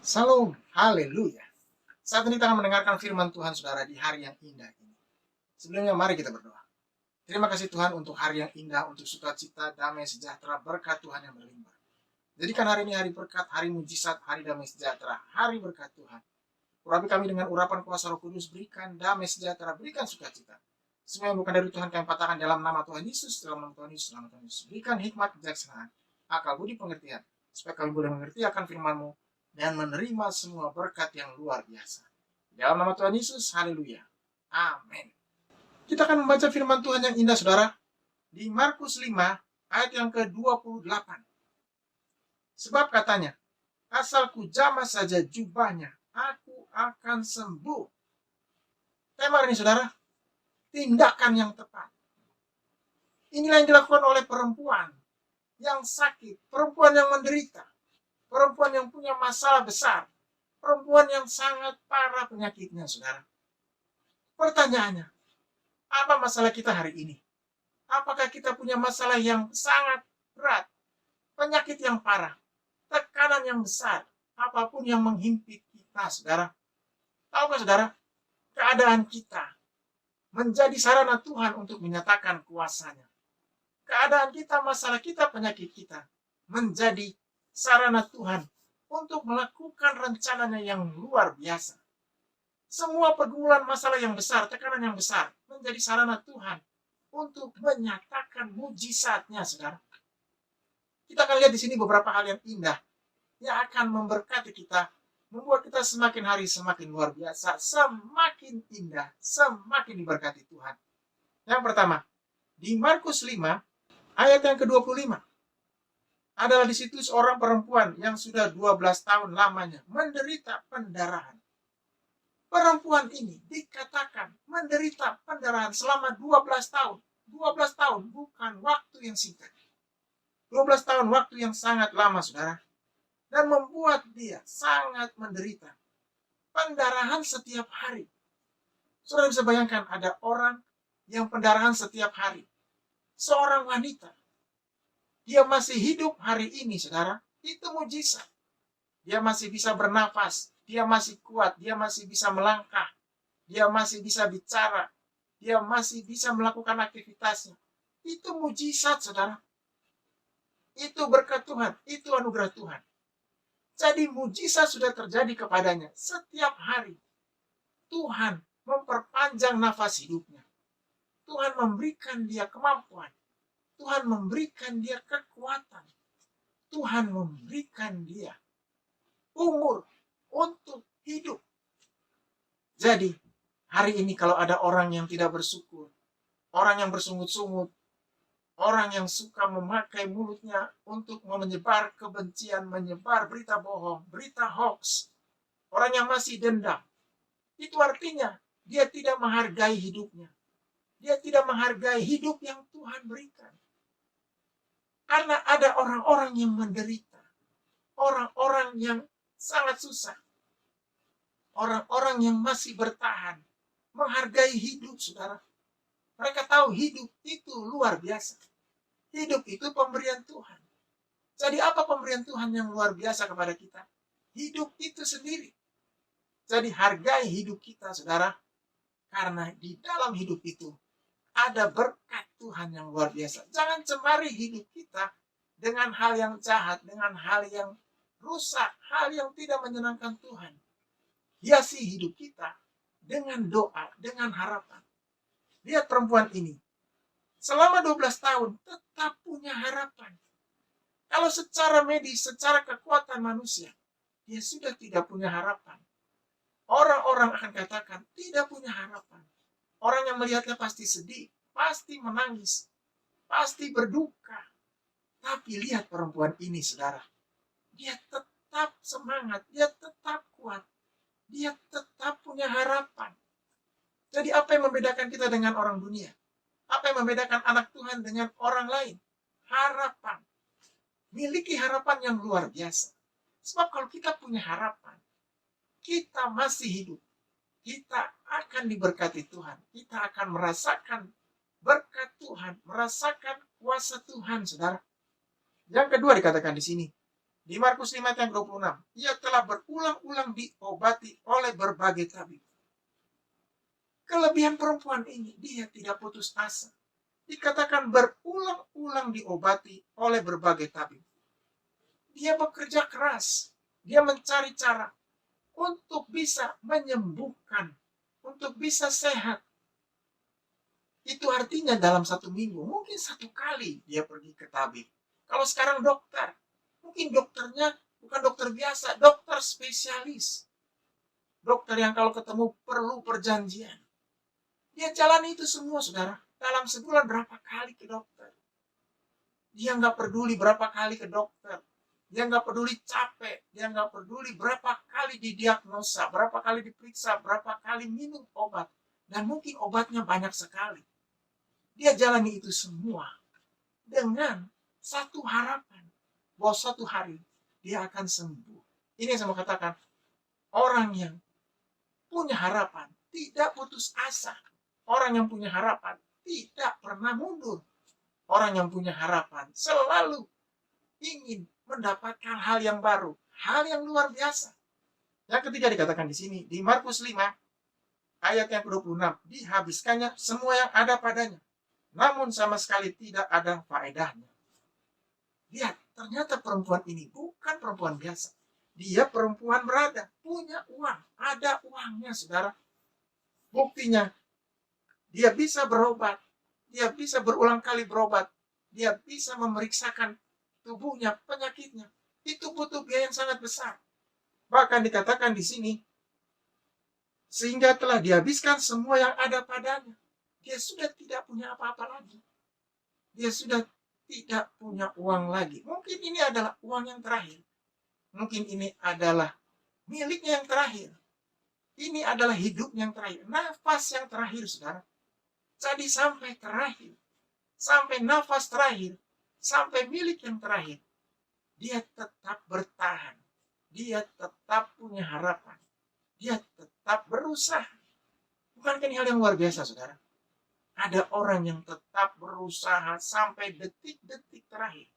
Salam, haleluya. Saat ini kita akan mendengarkan firman Tuhan saudara di hari yang indah ini. Sebelumnya mari kita berdoa. Terima kasih Tuhan untuk hari yang indah, untuk sukacita, damai, sejahtera, berkat Tuhan yang berlimpah. Jadikan hari ini hari berkat, hari mujizat, hari damai sejahtera, hari berkat Tuhan. Urapi kami dengan urapan kuasa Roh Kudus, berikan damai sejahtera, berikan sukacita. Semua yang bukan dari Tuhan kami patahkan dalam nama Tuhan Yesus, dalam nama Tuhan Yesus, dalam nama Tuhan Yesus. Berikan hikmat, kebijaksanaan, akal budi pengertian, supaya kami boleh mengerti akan firman-Mu dan menerima semua berkat yang luar biasa. Dalam nama Tuhan Yesus, haleluya. Amin. Kita akan membaca firman Tuhan yang indah, saudara, di Markus 5, ayat yang ke-28. Sebab katanya, asal ku jamah saja jubahnya, aku akan sembuh. Tema ini, saudara, tindakan yang tepat. Inilah yang dilakukan oleh perempuan yang sakit, perempuan yang menderita, perempuan yang punya masalah besar, perempuan yang sangat parah penyakitnya, saudara. Pertanyaannya, apa masalah kita hari ini? Apakah kita punya masalah yang sangat berat, penyakit yang parah, tekanan yang besar, apapun yang menghimpit kita, saudara? Tahukah saudara, keadaan kita menjadi sarana Tuhan untuk menyatakan kuasanya. Keadaan kita, masalah kita, penyakit kita menjadi sarana Tuhan untuk melakukan rencananya yang luar biasa. Semua pergumulan masalah yang besar, tekanan yang besar menjadi sarana Tuhan untuk menyatakan mujizatnya, saudara. Kita akan lihat di sini beberapa hal yang indah yang akan memberkati kita, membuat kita semakin hari semakin luar biasa, semakin indah, semakin diberkati Tuhan. Yang pertama, di Markus 5, ayat yang ke-25, adalah di situ seorang perempuan yang sudah 12 tahun lamanya menderita pendarahan. Perempuan ini dikatakan menderita pendarahan selama 12 tahun. 12 tahun bukan waktu yang singkat. 12 tahun waktu yang sangat lama, saudara. Dan membuat dia sangat menderita. Pendarahan setiap hari. Saudara bisa bayangkan ada orang yang pendarahan setiap hari. Seorang wanita. Dia masih hidup hari ini, saudara. Itu mujizat. Dia masih bisa bernafas. Dia masih kuat. Dia masih bisa melangkah. Dia masih bisa bicara. Dia masih bisa melakukan aktivitasnya. Itu mujizat, saudara. Itu berkat Tuhan. Itu anugerah Tuhan. Jadi mujizat sudah terjadi kepadanya. Setiap hari Tuhan memperpanjang nafas hidupnya. Tuhan memberikan dia kemampuan. Tuhan memberikan dia kekuatan. Tuhan memberikan dia umur untuk hidup. Jadi hari ini kalau ada orang yang tidak bersyukur, orang yang bersungut-sungut, orang yang suka memakai mulutnya untuk menyebar kebencian, menyebar berita bohong, berita hoax, orang yang masih dendam, itu artinya dia tidak menghargai hidupnya. Dia tidak menghargai hidup yang Tuhan berikan. Karena ada orang-orang yang menderita, orang-orang yang sangat susah, orang-orang yang masih bertahan, menghargai hidup, saudara. Mereka tahu hidup itu luar biasa. Hidup itu pemberian Tuhan. Jadi apa pemberian Tuhan yang luar biasa kepada kita? Hidup itu sendiri. Jadi hargai hidup kita, saudara. Karena di dalam hidup itu ada berkat Tuhan yang luar biasa. Jangan cemari hidup kita dengan hal yang jahat, dengan hal yang rusak, hal yang tidak menyenangkan Tuhan. Hiasi hidup kita dengan doa, dengan harapan. Lihat perempuan ini. Selama 12 tahun tetap punya harapan. Kalau secara medis, secara kekuatan manusia, dia sudah tidak punya harapan. Orang-orang akan katakan tidak punya harapan. Orang yang melihatnya pasti sedih, pasti menangis, pasti berduka. Tapi lihat perempuan ini, saudara. Dia tetap semangat, dia tetap kuat, dia tetap punya harapan. Jadi apa yang membedakan kita dengan orang dunia? Apa yang membedakan anak Tuhan dengan orang lain? Harapan. Miliki harapan yang luar biasa. Sebab kalau kita punya harapan, kita masih hidup. Kita akan diberkati Tuhan. Kita akan merasakan berkat Tuhan. Merasakan kuasa Tuhan, saudara. Yang kedua dikatakan di sini. Di Markus 5 ayat yang 26, ia telah berulang-ulang diobati oleh berbagai tabib. Kelebihan perempuan ini, dia tidak putus asa. Dikatakan berulang-ulang diobati oleh berbagai tabib. Dia bekerja keras, dia mencari cara untuk bisa menyembuhkan, untuk bisa sehat. Itu artinya dalam 1 minggu, mungkin 1 kali dia pergi ke tabib. Kalau sekarang dokter, mungkin dokternya bukan dokter biasa, dokter spesialis. Dokter yang kalau ketemu perlu perjanjian. Dia jalani itu semua, saudara. Dalam sebulan berapa kali ke dokter. Dia nggak peduli berapa kali ke dokter. Dia nggak peduli capek. Dia nggak peduli berapa kali didiagnosa, berapa kali diperiksa, berapa kali minum obat. Dan mungkin obatnya banyak sekali. Dia jalani itu semua dengan satu harapan bahwa suatu hari dia akan sembuh. Ini yang saya mau katakan. Orang yang punya harapan tidak putus asa. Orang yang punya harapan tidak pernah mundur. Orang yang punya harapan selalu ingin mendapatkan hal yang baru, hal yang luar biasa. Yang ketiga dikatakan di sini, di Markus 5, ayat yang ke-26, dihabiskannya semua yang ada padanya, namun sama sekali tidak ada faedahnya. Lihat, ternyata perempuan ini bukan perempuan biasa. Dia perempuan berada, punya uang, ada uangnya, saudara. Buktinya, dia bisa berobat, dia bisa berulang kali berobat, dia bisa memeriksakan tubuhnya, penyakitnya. Itu butuh biaya yang sangat besar. Bahkan dikatakan di sini, sehingga telah dihabiskan semua yang ada padanya. Dia sudah tidak punya apa-apa lagi. Dia sudah tidak punya uang lagi. Mungkin ini adalah uang yang terakhir. Mungkin ini adalah miliknya yang terakhir. Ini adalah hidup yang terakhir. Nafas yang terakhir, saudara. Jadi sampai terakhir. Sampai nafas terakhir. Sampai milik yang terakhir. Dia tetap bertahan. Dia tetap punya harapan. Dia tetap berusaha. Bukankah ini hal yang luar biasa, saudara? Ada orang yang tetap berusaha sampai detik-detik terakhir.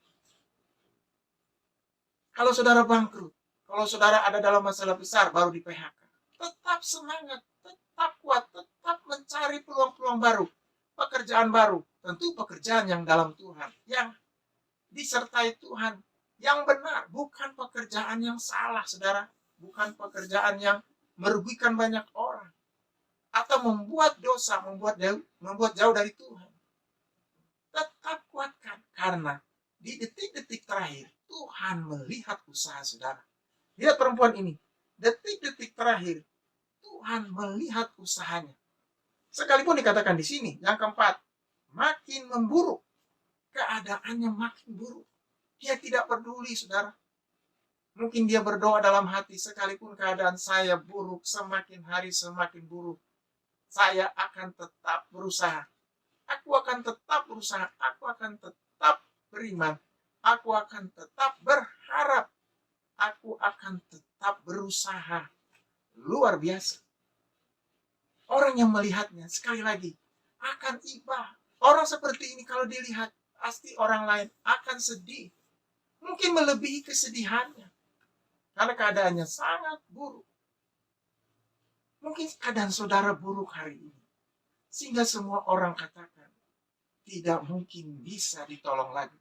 Kalau saudara bangkrut, kalau saudara ada dalam masalah besar baru di PHK, tetap semangat, tetap kuat, tetap mencari peluang-peluang baru, pekerjaan baru, tentu pekerjaan yang dalam Tuhan, yang disertai Tuhan, yang benar, bukan pekerjaan yang salah, saudara, bukan pekerjaan yang merugikan banyak orang, atau membuat dosa, membuat jauh dari Tuhan. Tetap kuatkan, karena di detik-detik terakhir, Tuhan melihat usaha saudara. Lihat perempuan ini, detik-detik terakhir, Tuhan melihat usahanya. Sekalipun dikatakan di sini, yang keempat, makin memburuk, keadaannya makin buruk. Dia tidak peduli, saudara. Mungkin dia berdoa dalam hati, sekalipun keadaan saya buruk, semakin hari semakin buruk, saya akan tetap berusaha. Aku akan tetap berusaha, aku akan tetap beriman, aku akan tetap berharap, aku akan tetap berusaha. Luar biasa. Orang yang melihatnya, sekali lagi, akan iba. Orang seperti ini kalau dilihat, pasti orang lain akan sedih. Mungkin melebihi kesedihannya. Karena keadaannya sangat buruk. Mungkin keadaan saudara buruk hari ini. Sehingga semua orang katakan, tidak mungkin bisa ditolong lagi.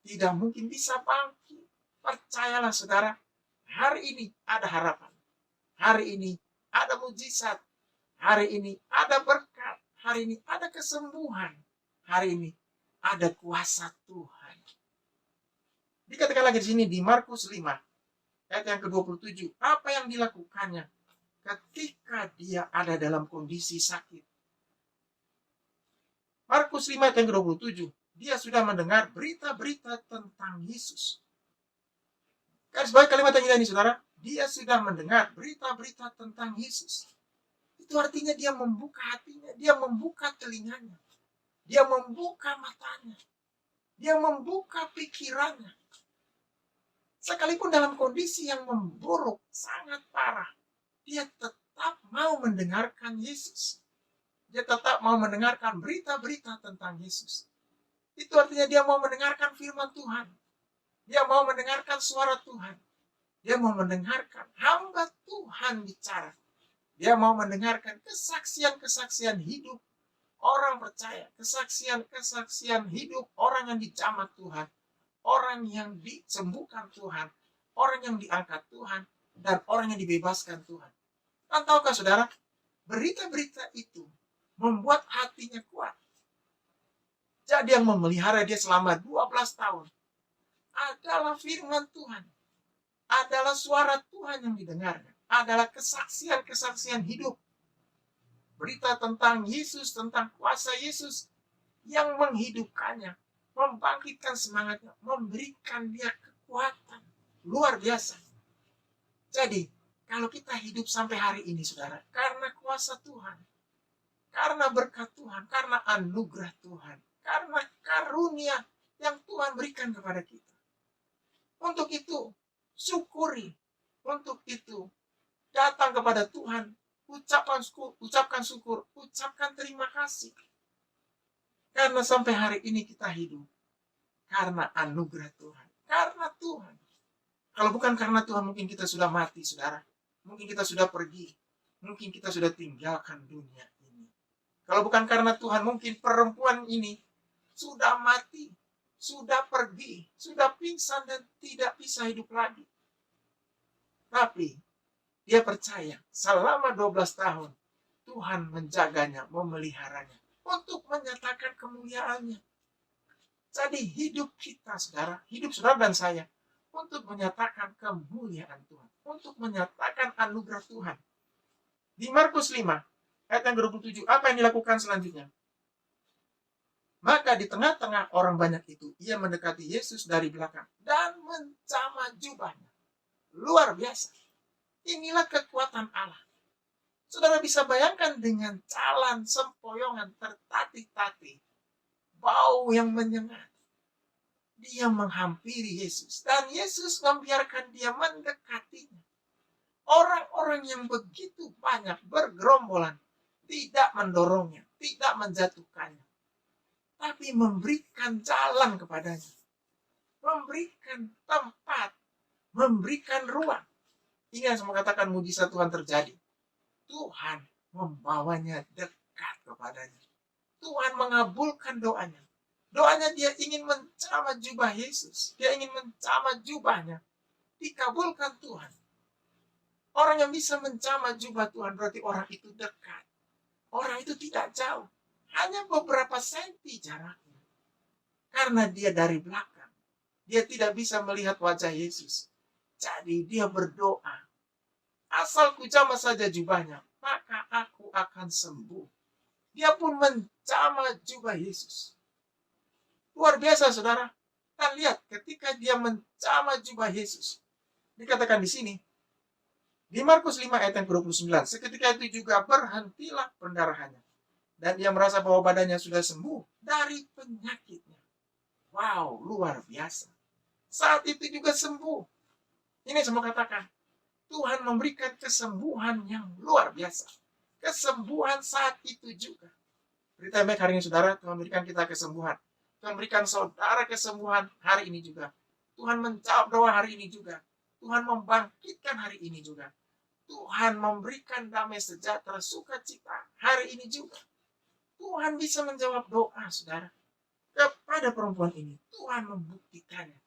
Tidak mungkin bisa bangkit. Percayalah saudara, hari ini ada harapan. Hari ini ada mujizat. Hari ini ada berkat. Hari ini ada kesembuhan. Hari ini ada kuasa Tuhan. Dikatakan lagi di sini di Markus 5 ayat yang ke-27, apa yang dilakukannya ketika dia ada dalam kondisi sakit. Markus 5 ayat yang ke-27, dia sudah mendengar berita-berita tentang Yesus. Garis bawah kalimat yang ini, saudara, dia sudah mendengar berita-berita tentang Yesus. Itu artinya dia membuka hatinya, dia membuka telinganya, dia membuka matanya, dia membuka pikirannya. Sekalipun dalam kondisi yang memburuk, sangat parah, dia tetap mau mendengarkan Yesus. Dia tetap mau mendengarkan berita-berita tentang Yesus. Itu artinya dia mau mendengarkan firman Tuhan. Dia mau mendengarkan suara Tuhan. Dia mau mendengarkan hamba Tuhan bicara. Dia mau mendengarkan kesaksian-kesaksian hidup orang percaya. Kesaksian-kesaksian hidup orang yang dijamah Tuhan. Orang yang disembuhkan Tuhan. Orang yang diangkat Tuhan. Dan orang yang dibebaskan Tuhan. Dan tahukah saudara, berita-berita itu membuat hatinya kuat. Jadi yang memelihara dia selama 12 tahun adalah firman Tuhan. Adalah suara Tuhan yang didengarnya. Adalah kesaksian-kesaksian hidup. Berita tentang Yesus, tentang kuasa Yesus yang menghidupkannya, membangkitkan semangatnya, memberikan dia kekuatan. Luar biasa. Jadi, kalau kita hidup sampai hari ini, saudara, karena kuasa Tuhan, karena berkat Tuhan, karena anugerah Tuhan, karena karunia yang Tuhan berikan kepada kita. Untuk itu, syukuri. Untuk itu, datang kepada Tuhan, ucapkan syukur, ucapkan terima kasih. Karena sampai hari ini kita hidup. Karena anugerah Tuhan. Karena Tuhan. Kalau bukan karena Tuhan, mungkin kita sudah mati, saudara. Mungkin kita sudah pergi. Mungkin kita sudah tinggalkan dunia ini. Kalau bukan karena Tuhan, mungkin perempuan ini sudah mati, sudah pergi, sudah pingsan dan tidak bisa hidup lagi. Tapi dia percaya selama 12 tahun Tuhan menjaganya, memeliharanya untuk menyatakan kemuliaannya. Jadi hidup kita, saudara, hidup saudara dan saya untuk menyatakan kemuliaan Tuhan, untuk menyatakan anugerah Tuhan. Di Markus 5 ayat yang 27, apa yang dilakukan selanjutnya? Maka di tengah-tengah orang banyak itu, ia mendekati Yesus dari belakang dan mencamah jubahnya. Luar biasa. Inilah kekuatan Allah. Saudara bisa bayangkan dengan jalan sempoyongan tertatih-tatih, bau yang menyengat. Dia menghampiri Yesus dan Yesus membiarkan dia mendekatinya. Orang-orang yang begitu banyak bergerombolan tidak mendorongnya, tidak menjatuhkannya, tapi memberikan jalan kepadanya, memberikan tempat, memberikan ruang. Ini yang saya katakan mujizat Tuhan terjadi. Tuhan membawanya dekat kepadanya. Tuhan mengabulkan doanya. Doanya dia ingin mencamah jubah Yesus. Dia ingin mencamah jubahnya. Dikabulkan Tuhan. Orang yang bisa mencamah jubah Tuhan berarti orang itu dekat. Orang itu tidak jauh. Hanya beberapa senti jaraknya. Karena dia dari belakang. Dia tidak bisa melihat wajah Yesus. Jadi dia berdoa. Asal ku jamah saja jubahnya, maka aku akan sembuh. Dia pun menjamah jubah Yesus. Luar biasa, saudara. Kita lihat ketika dia menjamah jubah Yesus. Dikatakan di sini, di Markus 5 ayat yang 29, seketika itu juga berhentilah pendarahannya. Dan dia merasa bahwa badannya sudah sembuh dari penyakitnya. Wow, luar biasa. Saat itu juga sembuh. Ini semua katakan, Tuhan memberikan kesembuhan yang luar biasa. Kesembuhan saat itu juga. Berita baik hari ini, saudara, Tuhan memberikan kita kesembuhan. Tuhan berikan saudara kesembuhan hari ini juga. Tuhan menjawab doa hari ini juga. Tuhan membangkitkan hari ini juga. Tuhan memberikan damai sejahtera, sukacita hari ini juga. Tuhan bisa menjawab doa, saudara. Kepada perempuan ini, Tuhan membuktikannya.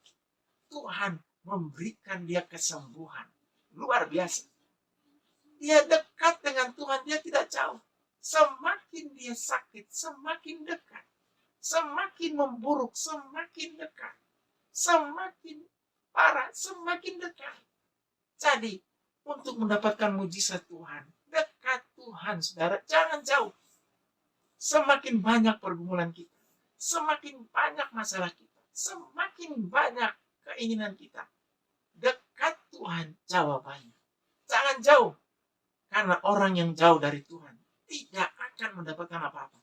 Tuhan memberikan dia kesembuhan. Luar biasa. Dia dekat dengan Tuhan, dia tidak jauh. Semakin dia sakit, semakin dekat. Semakin memburuk, semakin dekat. Semakin parah, semakin dekat. Jadi, untuk mendapatkan mujizat Tuhan, dekat Tuhan, saudara, jangan jauh. Semakin banyak pergumulan kita, semakin banyak masalah kita, semakin banyak keinginan kita, dekat Tuhan jawabannya. Jangan jauh. Karena orang yang jauh dari Tuhan tidak akan mendapatkan apa-apa.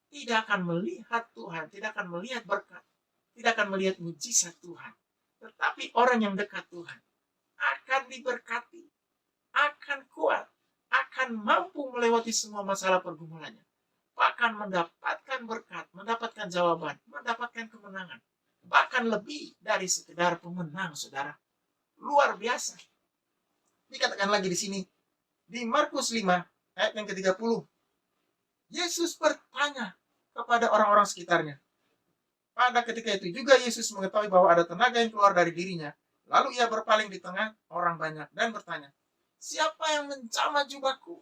Tidak akan melihat Tuhan, tidak akan melihat berkat, tidak akan melihat mujizat Tuhan. Tetapi orang yang dekat Tuhan akan diberkati, akan kuat, akan mampu melewati semua masalah pergumulannya. Bahkan mendapatkan berkat, mendapatkan jawaban, mendapatkan kemenangan. Bahkan bahkan lebih dari sekedar pemenang, saudara. Luar biasa. Dikatakan lagi di sini, di Markus 5, ayat yang ke-30. Yesus bertanya kepada orang-orang sekitarnya. Pada ketika itu juga Yesus mengetahui bahwa ada tenaga yang keluar dari dirinya. Lalu ia berpaling di tengah orang banyak dan bertanya, siapa yang menjamah jubahku?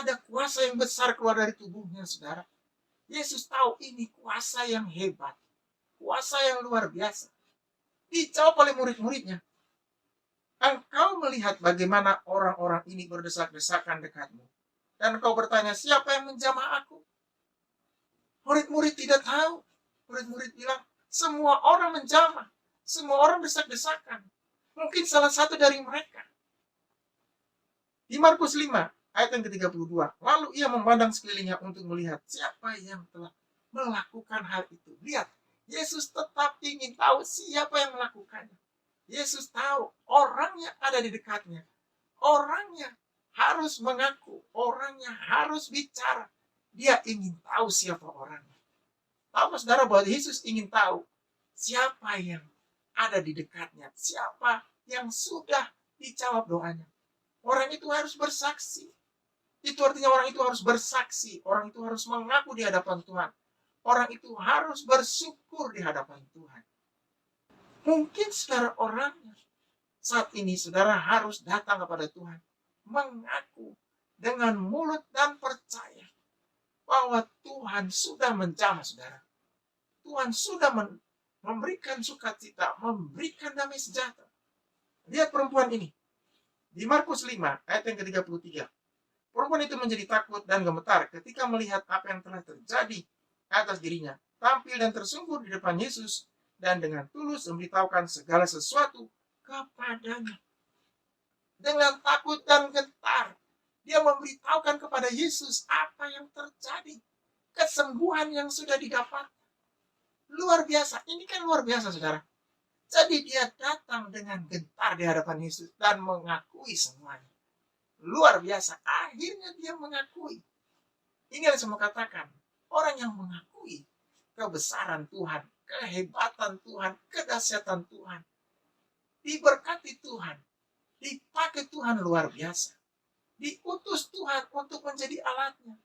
Ada kuasa yang besar keluar dari tubuhnya, saudara. Yesus tahu ini kuasa yang hebat. Kuasa yang luar biasa. Dijawab oleh murid-muridnya. Engkau melihat bagaimana orang-orang ini berdesak-desakan dekatmu. Dan engkau bertanya, siapa yang menjamah aku? Murid-murid tidak tahu. Murid-murid bilang, semua orang menjamah. Semua orang desak-desakan. Mungkin salah satu dari mereka. Di Markus 5, ayat yang ke-32. Lalu ia memandang sekelilingnya untuk melihat siapa yang telah melakukan hal itu. Lihat, Yesus tetap ingin tahu siapa yang melakukannya. Yesus tahu orangnya ada di dekatnya. Orangnya harus mengaku. Orangnya harus bicara. Dia ingin tahu siapa orangnya. Tahu saudara bahwa Yesus ingin tahu siapa yang ada di dekatnya. Siapa yang sudah dijawab doanya. Orang itu harus bersaksi. Itu artinya orang itu harus bersaksi. Orang itu harus mengaku di hadapan Tuhan. Orang itu harus bersyukur di hadapan Tuhan. Mungkin saudara orangnya saat ini saudara harus datang kepada Tuhan. Mengaku dengan mulut dan percaya bahwa Tuhan sudah menjamah saudara. Tuhan sudah memberikan sukacita, memberikan damai sejahtera. Lihat perempuan ini. Di Markus 5 ayat yang ke-33. Perempuan itu menjadi takut dan gemetar ketika melihat apa yang telah terjadi atas dirinya. Tampil dan tersungkur di depan Yesus dan dengan tulus memberitahukan segala sesuatu kepadanya. Dengan takut dan gentar, dia memberitahukan kepada Yesus apa yang terjadi. Kesembuhan yang sudah didapat. Luar biasa. Ini kan luar biasa, saudara. Jadi dia datang dengan gentar di hadapan Yesus dan mengakui semuanya. Luar biasa. Akhirnya dia mengakui. Ini yang saya mau katakan. Orang yang mengakui kebesaran Tuhan, kehebatan Tuhan, kedahsyatan Tuhan, diberkati Tuhan, dipakai Tuhan luar biasa. Diutus Tuhan untuk menjadi alatnya.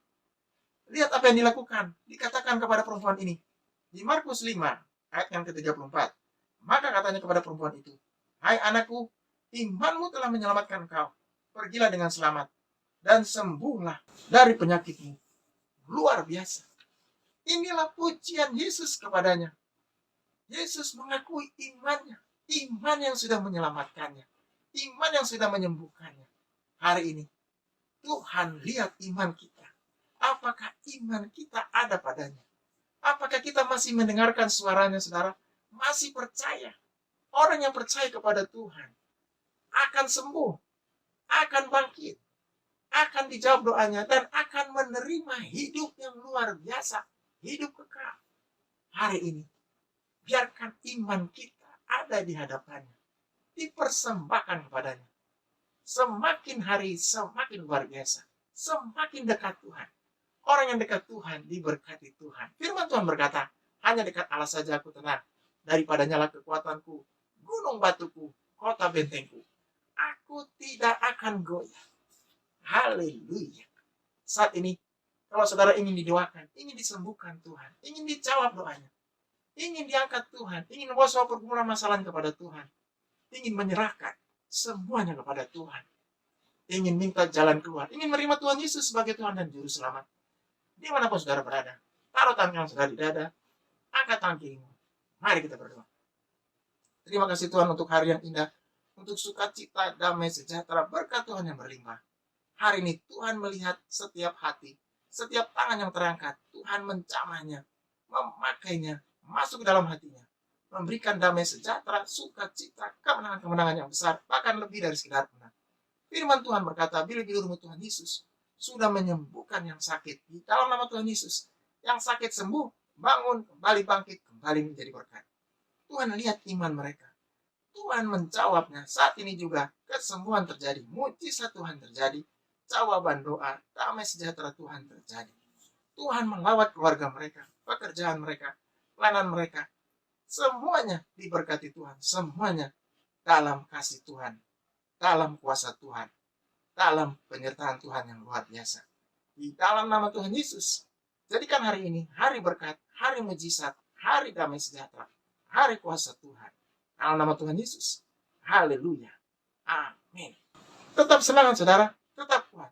Lihat apa yang dilakukan. Dikatakan kepada perempuan ini. Di Markus 5, ayat yang ke-34. Maka katanya kepada perempuan itu, hai anakku, imanmu telah menyelamatkan engkau. Pergilah dengan selamat dan sembuhlah dari penyakitmu. Luar biasa. Inilah pujian Yesus kepadanya. Yesus mengakui imannya. Iman yang sudah menyelamatkannya. Iman yang sudah menyembuhkannya. Hari ini, Tuhan lihat iman kita. Apakah iman kita ada padanya? Apakah kita masih mendengarkan suaranya, saudara? Masih percaya. Orang yang percaya kepada Tuhan akan sembuh, akan bangkit, akan dijawab doanya, dan akan menerima hidup yang luar biasa, hidup kekal. Hari ini, biarkan iman kita ada di hadapannya, dipersembahkan kepadanya. Semakin hari, semakin luar biasa, semakin dekat Tuhan. Orang yang dekat Tuhan, diberkati Tuhan. Firman Tuhan berkata, hanya dekat Allah saja aku tenang. Daripada nyala kekuatanku, gunung batuku, kota bentengku. Aku tidak akan goyah. Haleluya. Saat ini, kalau saudara ingin didoakan, ingin disembuhkan Tuhan, ingin dijawab doanya, ingin diangkat Tuhan, ingin membawa semua pergumulan masalah kepada Tuhan, ingin menyerahkan semuanya kepada Tuhan, ingin minta jalan keluar, ingin menerima Tuhan Yesus sebagai Tuhan dan Juru Selamat. Dimanapun saudara berada, taruh tangan saudara di dada, angkat tangan kirimu. Mari kita berdoa. Terima kasih Tuhan untuk hari yang indah, untuk sukacita, damai, sejahtera, berkat Tuhan yang berlimpah. Hari ini Tuhan melihat setiap hati, setiap tangan yang terangkat, Tuhan menjamahnya, memakainya, masuk ke dalam hatinya, memberikan damai, sejahtera, sukacita, kemenangan-kemenangan yang besar, bahkan lebih dari sekedar menang. Firman Tuhan berkata, bila-bila Tuhan Yesus sudah menyembuhkan yang sakit, di dalam nama Tuhan Yesus, yang sakit sembuh, bangun, kembali bangkit, kembali menjadi berkat. Tuhan lihat iman mereka. Tuhan menjawabnya. Saat ini juga kesembuhan terjadi, mujizat Tuhan terjadi, jawaban doa, damai sejahtera Tuhan terjadi. Tuhan melawat keluarga mereka, pekerjaan mereka, pelayanan mereka. Semuanya diberkati Tuhan. Semuanya dalam kasih Tuhan, dalam kuasa Tuhan, dalam penyertaan Tuhan yang luar biasa. Di dalam nama Tuhan Yesus, jadikan hari ini hari berkat, hari mujizat, hari damai sejahtera, hari kuasa Tuhan. Dalam nama Tuhan Yesus. Haleluya. Amin. Tetap semangat saudara, tetap kuat.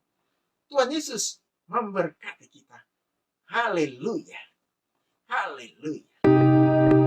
Tuhan Yesus memberkati kita. Haleluya. Haleluya.